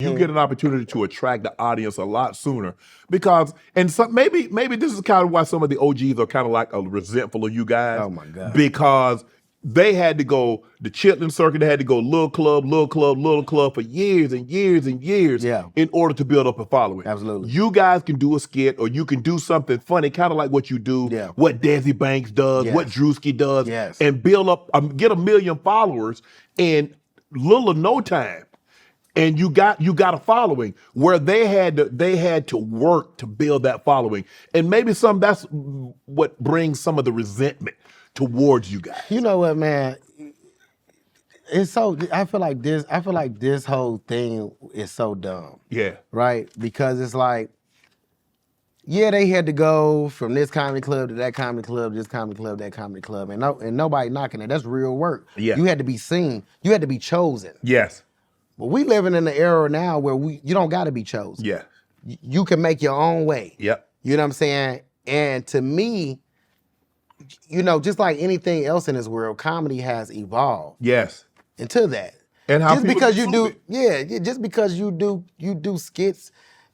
You get an opportunity to attract the audience a lot sooner because, and some, maybe this is kind of why some of the OGs are kind of like resentful of you guys. Oh my God. Because they had to go the Chitlin circuit, they had to go little club for years and years and years in order to build up a following. Absolutely. You guys can do a skit or you can do something funny, kind of like what you do, what Desi Banks does, what Drewski does, and build up, get 1 million followers in little or no time. And you got a following where they had to work to build that following, and maybe that's what brings some of the resentment towards you guys. You know what, man? It's so I feel like this whole thing is so dumb. Yeah. Right? Because it's like, yeah, they had to go from this comedy club to that comedy club, this comedy club, that comedy club, and nobody knocking it. That's real work. Yeah. You had to be seen. You had to be chosen. Yes. But we living in an era now where you don't got to be chosen. Yeah. You can make your own way. Yep. You know what I'm saying? And to me, you know, just like anything else in this world, comedy has evolved. Yes. Into that. And how just because you do, just because you do skits,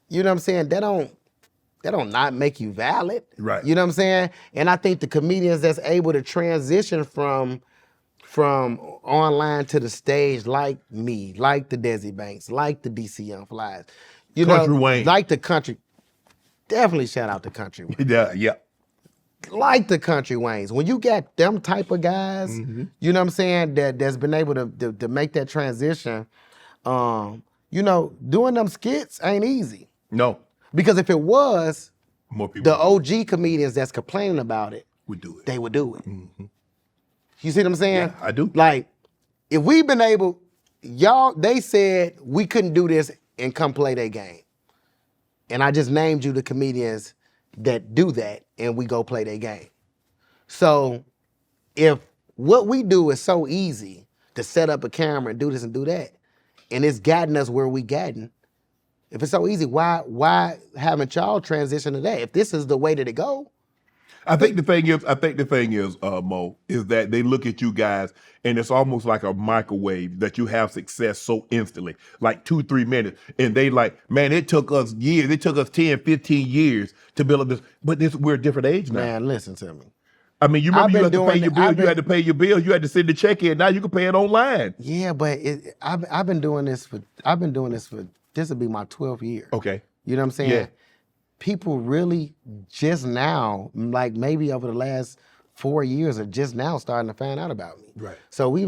you know what I'm saying? That don't not make you valid. Right. You know what I'm saying? And I think the comedians that's able to transition from online to the stage, like me, like the Desi Banks, like the DC Young Flies, you Country know, Wayne. like the country. Definitely shout out to Country Wayne. Yeah. Like the Country Waynes. When you got them type of guys, you know what I'm saying, that's been able to make that transition, you know, doing them skits ain't easy. No. Because if it was, more people the OG comedians that's complaining about it would do it. They would do it. You see what I'm saying? Yeah, I do. Like, if we've been able, they said we couldn't do this and come play their game. And I just named you the comedians that do that and we go play their game. So if what we do is so easy to set up a camera and do this and do that, and it's gotten us where we gotten, if it's so easy, why haven't y'all transitioned to that? If this is the way that it go, I think the thing is, Mo, is that they look at you guys and it's almost like a microwave that you have success so instantly, like 2-3 minutes. And they like, man, it took us years. It took us 10, 15 years to build up this. But we're a different age now. Man, listen to me. I mean, you remember you had to pay your bill. You had to pay your bill. You had to send the check in. Now you can pay it online. Yeah, but I've been doing this for, this will be my 12th year. Okay. You know what I'm saying? Yeah. People really just now, like maybe over the last 4 years, are just now starting to find out about me. Right. So we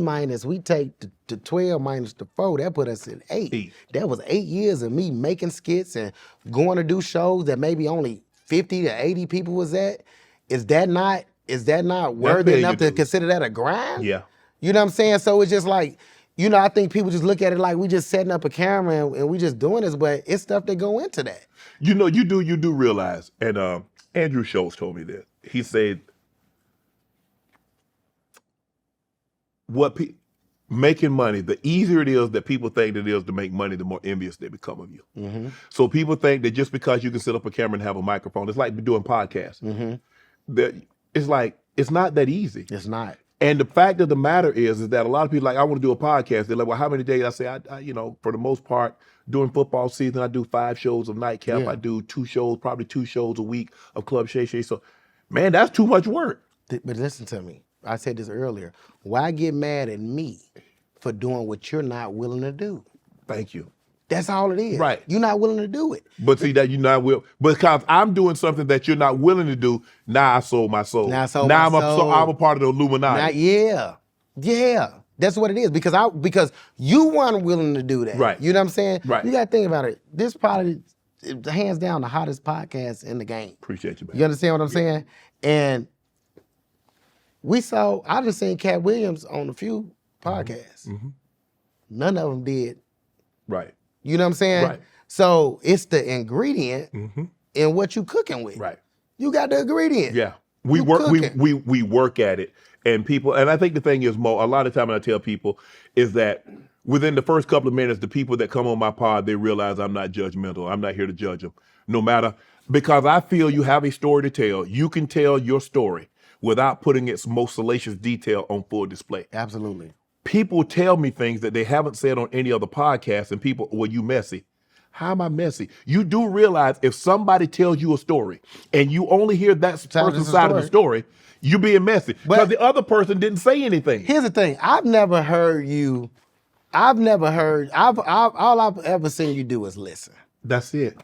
take the 12 minus the 4, that put us at 8. That was 8 years of me making skits and going to do shows that maybe only 50 to 80 people was at. Is that not worthy enough to consider that a grind? Yeah. You know what I'm saying? So it's just like, you know, I think people just look at it like we just setting up a camera and we just doing this, but it's stuff that go into that. You know, you do realize, and Andrew Schultz told me this. He said, making money, the easier it is that people think it is to make money, the more envious they become of you. So people think that just because you can sit up a camera and have a microphone, it's like doing podcasts. That it's like, it's not that easy. It's not. And the fact of the matter is that a lot of people like, I want to do a podcast. They're like, well, how many days? I say, I you know, for the most part, during football season, I do 5 shows of Nightcap. I do 2 shows, probably 2 shows a week of Club Shay Shay. So, man, that's too much work. But listen to me. I said this earlier. Why get mad at me for doing what you're not willing to do? Thank you. That's all it is. Right. You're not willing to do it. But see that you're not willing. Because I'm doing something that you're not willing to do, now I sold my soul. Now I'm a part of the Illuminati. Yeah. That's what it is. Because you weren't willing to do that. Right. You know what I'm saying? Right. You got to think about it. This probably, hands down, the hottest podcast in the game. Appreciate you, man. You understand what I'm saying? And I just seen Katt Williams on a few podcasts. None of them did. Right. You know what I'm saying? Right. So it's the ingredient in what you cooking with. Right. You got the ingredient. Yeah. We work at it. And I think the thing is, Mo, a lot of time I tell people is that within the first couple of minutes, the people that come on my pod, they realize I'm not judgmental. I'm not here to judge them. No matter, because I feel you have a story to tell. You can tell your story without putting its most salacious detail on full display. Absolutely. people tell me things that they haven't said on any other podcast, and people, well, you messy. How am I messy? You do realize if somebody tells you a story and you only hear that person's side of the story, you're being messy because the other person didn't say anything. Here's the thing. All I've ever seen you do is listen. That's it.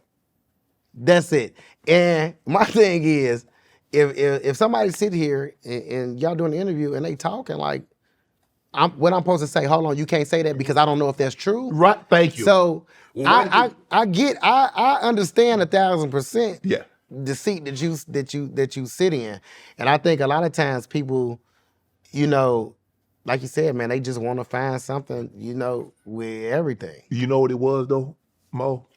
That's it. And my thing is, if somebody sit here and y'all doing the interview and they talking like, what I'm supposed to say, hold on, you can't say that because I don't know if that's true. Right, thank you. So I understand 1,000%. Yeah. The seat that you sit in. And I think a lot of times people, you know, like you said, man, they just want to find something, you know, with everything. You know what it was though, Mo?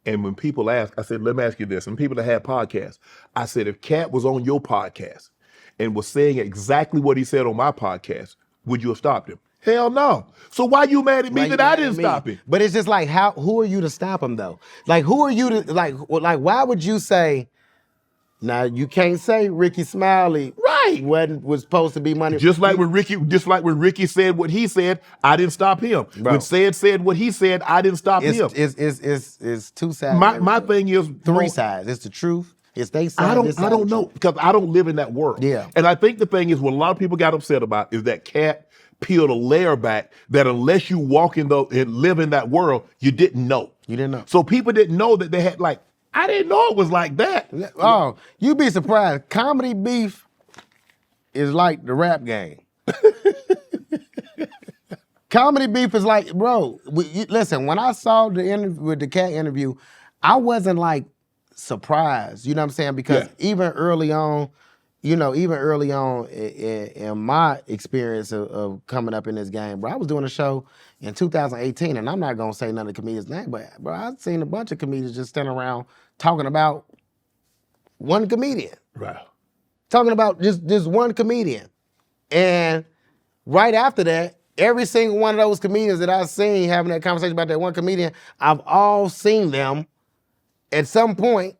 And when people ask, I said, let me ask you this. And people that have podcasts, I said, if Katt was on your podcast and was saying exactly what he said on my podcast, would you have stopped him? Hell no. So why you mad at me that I didn't stop him? But it's just like, who are you to stop him though? Like, who are you to, like why would you say, now you can't say Ricky Smiley was supposed to be money. Just like when Ricky said what he said, I didn't stop him. Bro. When said what he said, I didn't stop him. It's two sides. My thing is three sides. It's the truth. It's they side. I don't know because I don't live in that world. Yeah. And I think the thing is what a lot of people got upset about is that Katt peeled a layer back that unless you walk in and live in that world, you didn't know. You didn't know. So people didn't know that they had like, I didn't know it was like that. Oh, you'd be surprised. Comedy beef is like the rap game. Comedy beef is like, bro, listen, when I saw the interview with the Katt interview, I wasn't like surprised, you know what I'm saying? Because even early on in my experience of coming up in this game, bro, I was doing a show in 2018, and I'm not gonna say none of the comedians' name, but bro, I've seen a bunch of comedians just standing around talking about one comedian. Right. Talking about just one comedian. And right after that, every single one of those comedians that I've seen having that conversation about that one comedian, I've all seen them at some point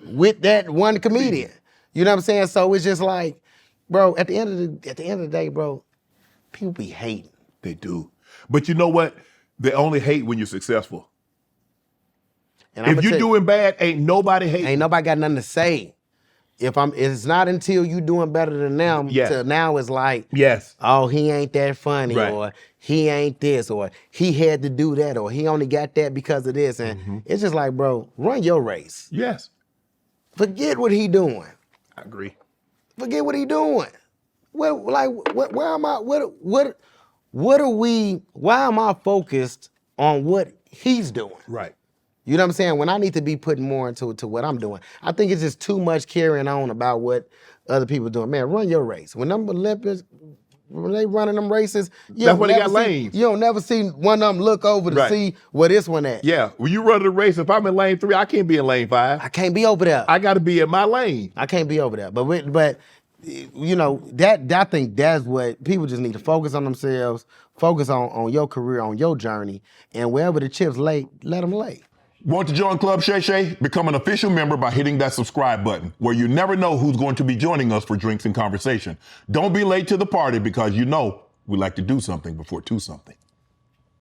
with that one comedian. You know what I'm saying? So it's just like, bro, at the end of the day, bro, people be hating. They do. But you know what? They only hate when you're successful. And if you're doing bad, ain't nobody hating. Ain't nobody got nothing to say. It's not until you doing better than them till now it's like, oh, he ain't that funny, or he ain't this, or he had to do that, or he only got that because of this. And it's just like, bro, run your race. Yes. Forget what he doing. I agree. Forget what he doing. Where am I? What are we? Why am I focused on what he's doing? Right. You know what I'm saying? When I need to be putting more into what I'm doing. I think it's just too much carrying on about what other people are doing. Man, run your race. When them Olympics, when they running them races, that's when they got lanes. You don't never see one of them look over to see where this one at. Yeah, when you run the race, if I'm in lane 3, I can't be in lane 5. I can't be over there. I got to be in my lane. I can't be over there. But you know, I think that's what people just need to focus on themselves, focus on your career, on your journey, and wherever the chips lay, let them lay. Want to join Club Shay Shay? Become an official member by hitting that subscribe button, where you never know who's going to be joining us for drinks and conversation. Don't be late to the party because you know we like to do something before 2 something.